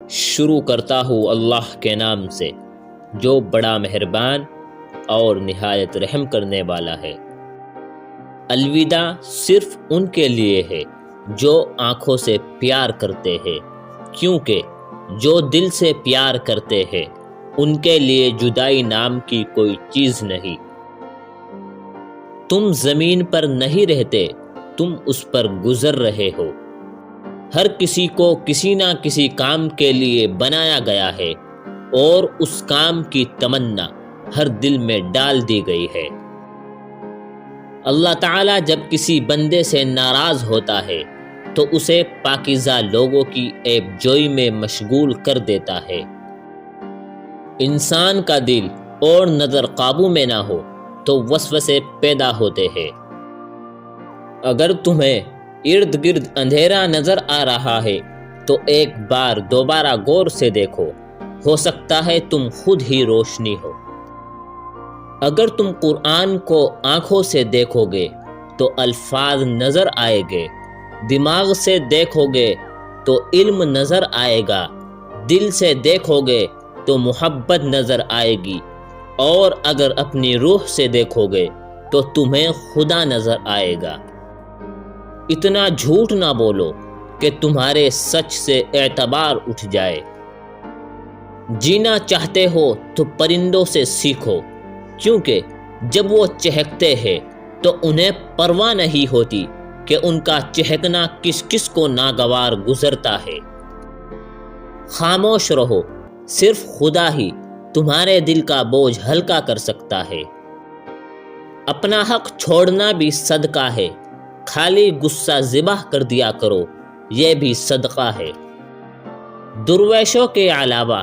شروع کرتا ہوں اللہ کے نام سے جو بڑا مہربان اور نہایت رحم کرنے والا ہے۔ الوداع صرف ان کے لیے ہے جو آنکھوں سے پیار کرتے ہیں، کیونکہ جو دل سے پیار کرتے ہیں ان کے لیے جدائی نام کی کوئی چیز نہیں۔ تم زمین پر نہیں رہتے، تم اس پر گزر رہے ہو۔ ہر کسی کو کسی نہ کسی کام کے لیے بنایا گیا ہے اور اس کام کی تمنا ہر دل میں ڈال دی گئی ہے۔ اللہ تعالیٰ جب کسی بندے سے ناراض ہوتا ہے تو اسے پاکیزہ لوگوں کی عیب جوئی میں مشغول کر دیتا ہے۔ انسان کا دل اور نظر قابو میں نہ ہو تو وسوسے پیدا ہوتے ہیں۔ اگر تمہیں ارد گرد اندھیرا نظر آ رہا ہے تو ایک بار دوبارہ غور سے دیکھو، ہو سکتا ہے تم خود ہی روشنی ہو۔ اگر تم قرآن کو آنکھوں سے دیکھو گے تو الفاظ نظر آئے گے، دماغ سے دیکھو گے تو علم نظر آئے گا، دل سے دیکھو گے تو محبت نظر آئے گی، اور اگر اپنی روح سے دیکھو گے تو تمہیں خدا نظر آئے گا۔ اتنا جھوٹ نہ بولو کہ تمہارے سچ سے اعتبار اٹھ جائے۔ جینا چاہتے ہو تو پرندوں سے سیکھو، کیونکہ جب وہ چہکتے ہیں تو انہیں پرواہ نہیں ہوتی کہ ان کا چہکنا کس کس کو ناگوار گزرتا ہے۔ خاموش رہو، صرف خدا ہی تمہارے دل کا بوجھ ہلکا کر سکتا ہے۔ اپنا حق چھوڑنا بھی صدقہ ہے، خالی غصہ ذبح کر دیا کرو، یہ بھی صدقہ ہے۔ درویشوں کے علاوہ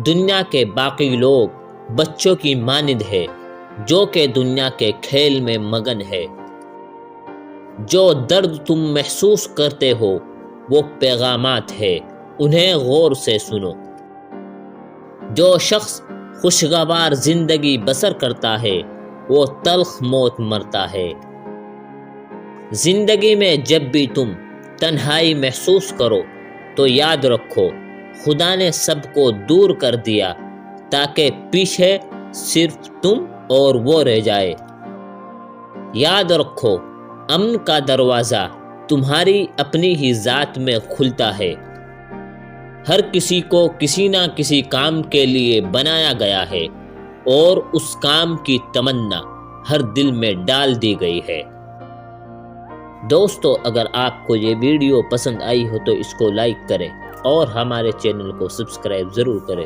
دنیا کے باقی لوگ بچوں کی مانند ہے جو کہ دنیا کے کھیل میں مگن ہے۔ جو درد تم محسوس کرتے ہو وہ پیغامات ہے، انہیں غور سے سنو۔ جو شخص خوشگوار زندگی بسر کرتا ہے وہ تلخ موت مرتا ہے۔ زندگی میں جب بھی تم تنہائی محسوس کرو تو یاد رکھو خدا نے سب کو دور کر دیا تاکہ پیچھے صرف تم اور وہ رہ جائے۔ یاد رکھو امن کا دروازہ تمہاری اپنی ہی ذات میں کھلتا ہے۔ ہر کسی کو کسی نہ کسی کام کے لیے بنایا گیا ہے اور اس کام کی تمنا ہر دل میں ڈال دی گئی ہے۔ دوستو، اگر آپ کو یہ ویڈیو پسند آئی ہو تو اس کو لائک کریں اور ہمارے چینل کو سبسکرائب ضرور کریں۔